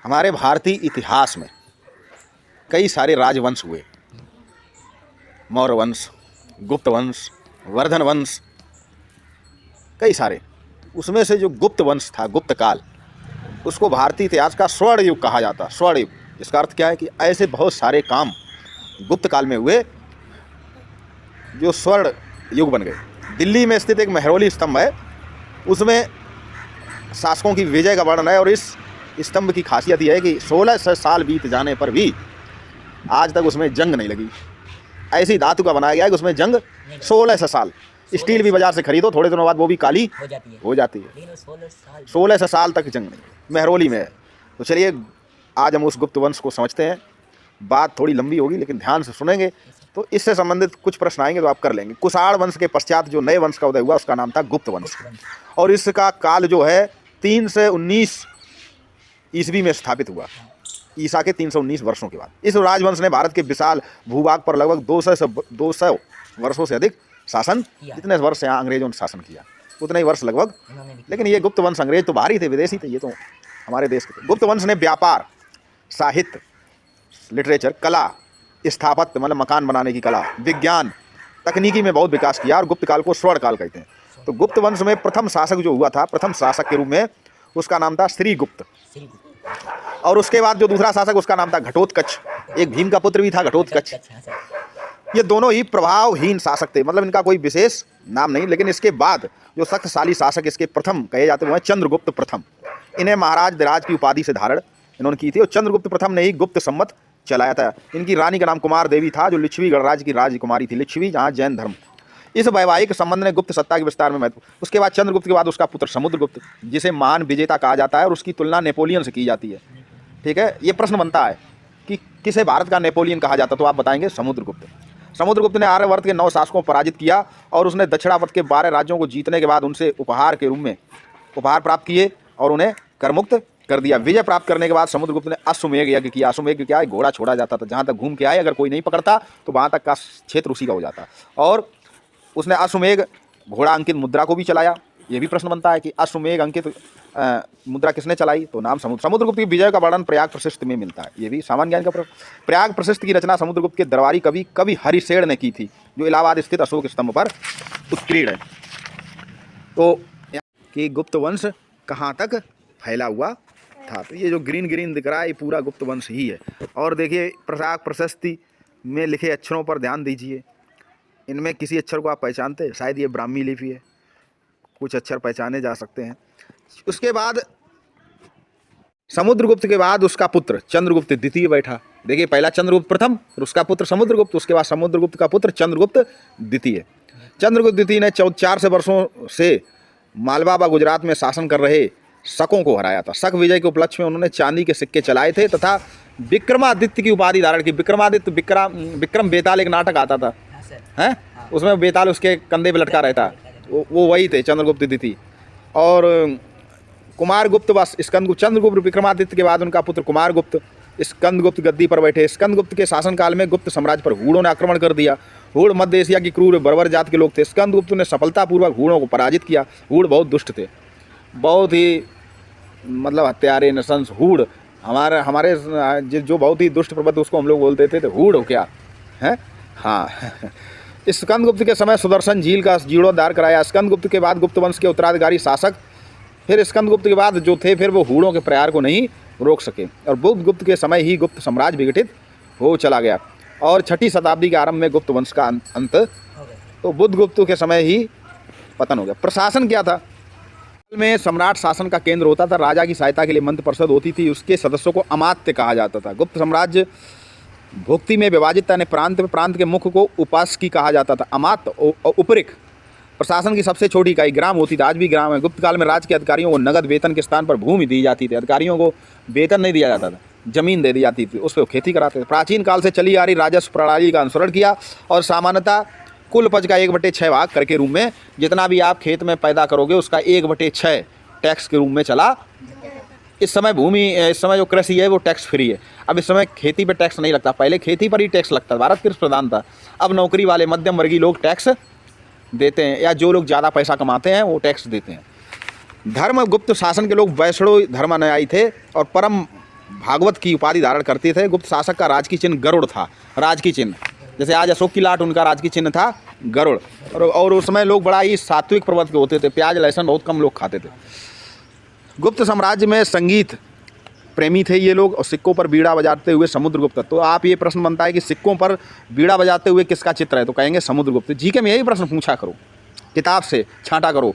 हमारे भारतीय इतिहास में कई सारे राजवंश हुए। मौर्य वंश, गुप्त वंश, वर्धन वंश, कई सारे। उसमें से जो गुप्त वंश था, गुप्त काल, उसको भारतीय इतिहास का स्वर्ण युग कहा जाता। स्वर्ण युग, इसका अर्थ क्या है कि ऐसे बहुत सारे काम गुप्त काल में हुए जो स्वर्ण युग बन गए। दिल्ली में स्थित एक मेहरौली स्तंभ है, उसमें शासकों की विजय का वर्णन है। और इस स्तंभ की खासियत यह है कि 1600 साल बीत जाने पर भी आज तक उसमें जंग नहीं लगी। ऐसी धातु का बनाया गया है कि उसमें जंग 1600 साल। स्टील भी बाजार से खरीदो, थोड़े दिनों बाद वो भी काली हो जाती है। 1600 साल तक जंग नहीं, मेहरौली में है। तो चलिए आज हम उस गुप्त वंश को समझते हैं। बात थोड़ी लंबी होगी लेकिन ध्यान से सुनेंगे तो इससे संबंधित कुछ प्रश्न आएंगे तो आप कर लेंगे। कुषाण वंश के पश्चात जो नए वंश का उदय हुआ उसका नाम था गुप्त वंश, और इसका काल जो है 319 ईस्वी में स्थापित हुआ, ईसा के 319 वर्षों के बाद। इस राजवंश ने भारत के विशाल भूभाग पर लगभग 200 वर्षों से अधिक शासन, जितने वर्ष यहाँ अंग्रेजों ने शासन किया उतने ही वर्ष लगभग। लेकिन ये गुप्त वंश, अंग्रेज तो बाहर ही थे, विदेशी थे, ये तो हमारे देश के थे। गुप्त वंश ने व्यापार, साहित्य, लिटरेचर, कला, स्थापत्य मतलब मकान बनाने की कला, विज्ञान, तकनीकी में बहुत विकास किया और गुप्त काल को स्वर्ण काल कहते हैं। तो गुप्त वंश में प्रथम शासक जो हुआ था, प्रथम शासक के रूप में उसका नाम था श्रीगुप्त। और उसके बाद जो दूसरा शासक उसका नाम था घटोत्कच। एक भीम का पुत्र भी था घटोत्कच। ये दोनों ही प्रभावहीन शासक थे, मतलब इनका कोई विशेष नाम नहीं। लेकिन इसके बाद जो शक्तिशाली शासक इसके प्रथम कहे जाते वो हैं चंद्रगुप्त प्रथम। इन्हें महाराज धीराज की उपाधि से धारण इन्होंने की थी। और चंद्रगुप्त प्रथम ने ही गुप्त सम्मत चलाया था। इनकी रानी का नाम कुमार देवी था, जो लिच्छवी गणराज्य की राजकुमारी थी। लिच्छवी जहाँ जैन धर्म। इस वैवाहिक संबंध ने गुप्त सत्ता के विस्तार में महत्व। उसके बाद चंद्रगुप्त के बाद उसका पुत्र समुद्रगुप्त, जिसे महान विजेता कहा जाता है और उसकी तुलना नेपोलियन से की जाती है। ठीक है, ये प्रश्न बनता है कि किसे भारत का नेपोलियन कहा जाता, तो आप बताएंगे समुद्रगुप्त। समुद्रगुप्त ने आर्यवर्त के 9 शासकों को पराजित किया और उसने दक्षिणावर्त के 12 राज्यों को जीतने के बाद उनसे उपहार के रूप में उपहार प्राप्त किए और उन्हें करमुक्त कर दिया। विजय प्राप्त करने के बाद समुद्रगुप्त ने अश्वमेध यज्ञ किया। अश्वमेध क्या है? घोड़ा छोड़ा जाता था, जहाँ तक घूम के आए अगर कोई नहीं पकड़ता तो वहाँ तक का क्षेत्र उसी का हो जाता। और उसने अश्वमेध घोड़ा अंकित मुद्रा को भी चलाया। ये भी प्रश्न बनता है कि अश्वमेध अंकित मुद्रा किसने चलाई, तो नाम समुद्रगुप्त की विजय का वर्णन प्रयाग प्रशस्त में मिलता है। ये भी सामान्य ज्ञान का प्रश्न। प्रयाग प्रशस्त की रचना समुद्रगुप्त के दरबारी कवि हरिशेण ने की थी, जो इलाहाबाद स्थित अशोक स्तंभ पर उत्कीर्ण है। तो कि गुप्त वंश कहाँ तक फैला हुआ था, तो ये जो ग्रीन दिख रहा है ये पूरा गुप्त वंश ही है। और देखिए प्रयाग प्रशस्ति में लिखे अक्षरों पर ध्यान दीजिए। इनमें किसी अक्षर को आप पहचानते हैं? शायद ये ब्राह्मी लिपि है, कुछ अक्षर पहचाने जा सकते हैं। उसके बाद समुद्रगुप्त के बाद उसका पुत्र चंद्रगुप्त द्वितीय बैठा। देखिए पहला चंद्रगुप्त प्रथम, फिर उसका पुत्र समुद्रगुप्त, उसके बाद समुद्रगुप्त का पुत्र चंद्रगुप्त द्वितीय। चंद्रगुप्त द्वितीय ने 400 वर्षों से मालवा व गुजरात में शासन कर रहे शकों को हराया था। शक विजय के उपलक्ष्य में उन्होंने चांदी के सिक्के चलाए थे तथा विक्रमादित्य की उपाधि धारण की। विक्रमादित्य, विक्रम बेताल एक नाटक आता था, हैं, उसमें बेताल उसके कंधे पर लटका रहता, वो वही थे चंद्रगुप्त द्वितीय। और कुमारगुप्त व स्कंदगुप्त, चंद्रगुप्त विक्रमादित्य के बाद उनका पुत्र कुमारगुप्त स्कंदगुप्त गद्दी पर बैठे। स्कंदगुप्त के शासनकाल में गुप्त साम्राज्य पर हूणों ने आक्रमण कर दिया। हूण मध्य एशिया की क्रूर बर्बर जात के लोग थे। स्कंदगुप्त ने सफलतापूर्वक हूणों को पराजित किया। हूण बहुत दुष्ट थे, बहुत ही मतलब हत्यारे नृशंस। हूण हमारे जो बहुत ही दुष्ट प्रबुद्ध, उसको हम लोग बोलते थे हूण हो क्या है। हाँ स्कंदगुप्त के समय सुदर्शन झील का जीर्णोद्धार कराया। स्कंदगुप्त के बाद गुप्त वंश के उत्तराधिकारी शासक फिर स्कंदगुप्त के बाद जो थे, फिर वो हूणों के प्रयार को नहीं रोक सके और बुद्धगुप्त के समय ही गुप्त साम्राज्य विघटित हो चला गया। और 6ठी शताब्दी के आरंभ में गुप्त वंश का अंत, तो बुद्धगुप्त के समय ही पतन हो गया। प्रशासन क्या था? में सम्राट शासन का केंद्र होता था। राजा की सहायता के लिए मंत्र परिषद होती थी, उसके सदस्यों को अमात्य कहा जाता था। गुप्त साम्राज्य भुक्ति में विभाजित था। प्रांत के मुख्य को उपासकी कहा जाता था। अमात्य उपरिक प्रशासन की सबसे छोटी इकाई ग्राम होती थी, आज भी ग्राम है। गुप्त काल में राज्य के अधिकारियों को नगद वेतन के स्थान पर भूमि दी जाती थी। अधिकारियों को वेतन नहीं दिया जाता था, जमीन दे दी जाती थी, उस पर खेती कराते थे। प्राचीन काल से चली आ रही राजस्व प्रणाली का अनुसरण किया और सामान्यतः कुल उपज का 1/6 भाग करके रूप में जितना भी आप खेत में पैदा करोगे उसका 1/6 टैक्स के रूप में चला। इस समय जो कृषि है वो टैक्स फ्री है। अब इस समय खेती पे टैक्स नहीं लगता, पहले खेती पर ही टैक्स लगता। भारत कृषि प्रधान था। अब नौकरी वाले मध्यम वर्गीय लोग टैक्स देते हैं, या जो लोग ज़्यादा पैसा कमाते हैं वो टैक्स देते हैं। धर्म गुप्त शासन के लोग वैष्णव धर्मानुयायी थे और परम भागवत की उपाधि धारण करते थे। गुप्त शासक का राजकीय चिन्ह गरुड़ था, राजकीय चिन्ह। जैसे आज अशोक की लाट उनका राजकीय चिन्ह था गरुड़। और उस समय लोग बड़ा ही सात्विक प्रवृत्ति के होते थे, प्याज लहसुन बहुत कम लोग खाते थे। गुप्त साम्राज्य में संगीत प्रेमी थे ये लोग, और सिक्कों पर बीड़ा बजाते हुए समुद्रगुप्त। तो आप ये प्रश्न बनता है कि सिक्कों पर बीड़ा बजाते हुए किसका चित्र है, तो कहेंगे समुद्रगुप्त। जीके में यही प्रश्न पूछा करो, किताब से छांटा करो,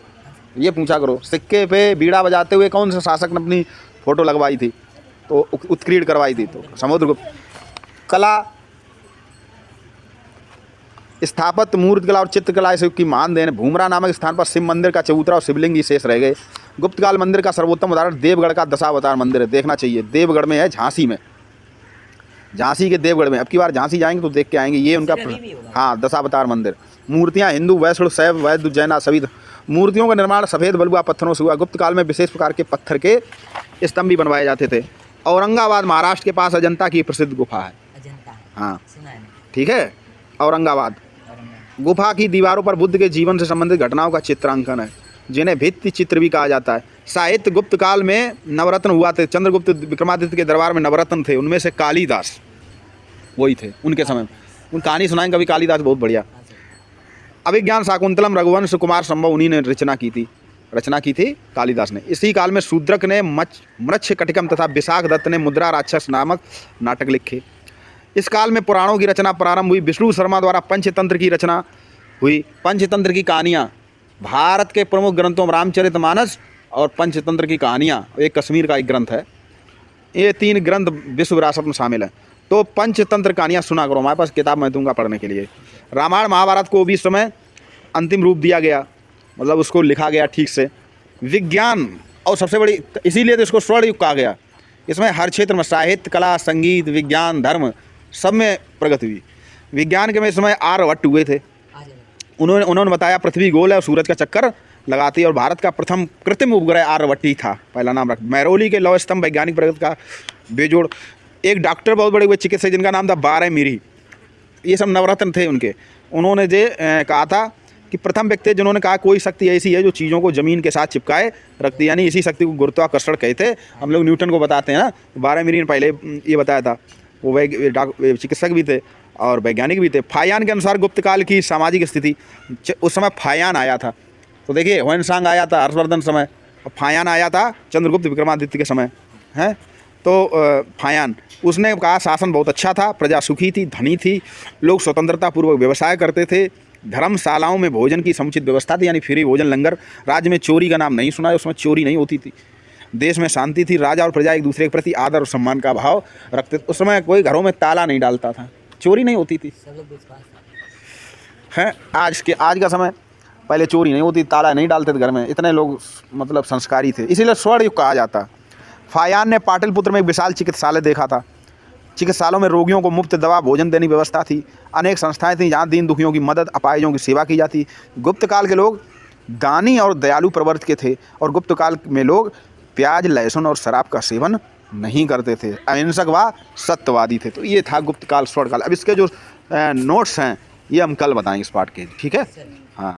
ये पूछा करो सिक्के पे बीड़ा बजाते हुए कौन से शासक ने अपनी फ़ोटो लगवाई थी, तो उत्कीर्ण करवाई थी, तो समुद्रगुप्त। कला, स्थापत्य, मूर्तिकला और चित्रकला इस युग की महान देन। भूमरा नामक स्थान पर शिव मंदिर का चबूतरा और शिवलिंग ही शेष रह गए। गुप्तकाल मंदिर का सर्वोत्तम उदाहरण देवगढ़ का दशावतार मंदिर है, देखना चाहिए। देवगढ़ में है, झांसी में, झांसी के देवगढ़ में। अब की बार झांसी जाएंगे तो देख के आएंगे, ये उनका हाँ दशावतार मंदिर। मूर्तियाँ हिंदू, वैष्णव, शैव, वैद्य, जैना सभी मूर्तियों का निर्माण सफ़ेद बलुआ पत्थरों से हुआ। गुप्तकाल में विशेष प्रकार के पत्थर के स्तंभ भी बनवाए जाते थे। औरंगाबाद महाराष्ट्र के पास अजंता की प्रसिद्ध गुफा है। हाँ ठीक है, औरंगाबाद। गुफा की दीवारों पर बुद्ध के जीवन से संबंधित घटनाओं का चित्रांकन है, जिन्हें भित्ति चित्र भी कहा जाता है। साहित्य, गुप्त काल में नवरत्न हुआ थे। चंद्रगुप्त विक्रमादित्य के दरबार में नवरत्न थे, उनमें से कालिदास वही थे उनके समय। उन कहानी सुनाएंगे कभी, कालिदास बहुत बढ़िया। अभिज्ञान शाकुंतलम, रघुवंश, कुमार संभव उन्हीं ने रचना की थी कालिदास ने। इसी काल में शूद्रक ने मृच्छकटिकम तथा विशाख दत्त ने मुद्रा राक्षस नामक नाटक लिखे। इस काल में पुराणों की रचना प्रारंभ हुई। विष्णु शर्मा द्वारा पंचतंत्र की रचना हुई। पंचतंत्र की कहानियाँ भारत के प्रमुख ग्रंथों में रामचरितमानस और पंचतंत्र की कहानियाँ, एक कश्मीर का एक ग्रंथ है। ये 3 ग्रंथ विश्व विरासत में शामिल हैं। तो पंचतंत्र कहानियाँ सुना करो, हमारे पास किताब मैं दूंगा पढ़ने के लिए। रामायण महाभारत को भी इस समय अंतिम रूप दिया गया, मतलब उसको लिखा गया ठीक से। विज्ञान और सबसे बड़ी, इसीलिए तो इसको स्वर्ण युग कहा गया। इसमें हर क्षेत्र में साहित्य, कला, संगीत, विज्ञान, धर्म सब में प्रगति हुई। विज्ञान के में इस समय आर्यभट्ट हुए थे। उन्होंने बताया पृथ्वी गोल है और सूरज का चक्कर लगाती है, और भारत का प्रथम कृत्रिम उपग्रह आर्यभट्ट ही था, पहला नाम रख। मैरोली के लौह स्तंभ वैज्ञानिक प्रगति का बेजोड़। एक डॉक्टर बहुत बड़े हुए चिकित्सक जिनका नाम था बारह मीरी, ये सब नवरत्न थे उनके। उन्होंने जो कहा था कि प्रथम व्यक्ति जिन्होंने कहा कोई शक्ति ऐसी है जो चीज़ों को ज़मीन के साथ चिपकाए रखती है, यानी इसी शक्ति को गुरुत्वाकर्षण कहते हैं। हम लोग न्यूटन को बताते हैं ना, बारह मीरी ने पहले ये बताया था। वो चिकित्सक भी थे और वैज्ञानिक भी थे। फायान के अनुसार गुप्त काल की सामाजिक स्थिति, उस समय फायान आया था, तो देखिए ह्वेनसांग आया था हर्षवर्धन समय, और फायान आया था चंद्रगुप्त विक्रमादित्य के समय है। तो फायान, उसने कहा शासन बहुत अच्छा था, प्रजा सुखी थी, धनी थी, लोग स्वतंत्रता पूर्वक व्यवसाय करते थे, धर्मशालाओं में भोजन की समुचित व्यवस्था थी, यानी फ्री भोजन, लंगर। राज्य में चोरी का नाम नहीं सुना है, उसमें चोरी नहीं होती थी। देश में शांति थी, राजा और प्रजा एक दूसरे के प्रति आदर और सम्मान का भाव रखते थे। उस समय कोई घरों में ताला नहीं डालता था, चोरी नहीं होती थी है। आज का समय, पहले चोरी नहीं होती, ताला नहीं डालते थे घर में, इतने लोग मतलब संस्कारी थे, इसीलिए स्वर्ण युग कहा जाता। फायान ने पाटलिपुत्र में एक विशाल चिकित्सालय देखा था। चिकित्सालयों में रोगियों को मुफ्त दवा भोजन देने की व्यवस्था थी। अनेक संस्थाएं थीं जहाँ दीन दुखियों की मदद, अपाहिजों की सेवा की जाती। गुप्त काल के लोग दानी और दयालु प्रवृत्ति के थे, और गुप्त काल में लोग प्याज, लहसुन और शराब का सेवन नहीं करते थे, अहिंसक व सत्यवादी थे। तो ये था गुप्त काल, स्वर्ण काल। अब इसके जो नोट्स हैं ये हम कल बताएंगे इस पाठ के, ठीक है। हाँ।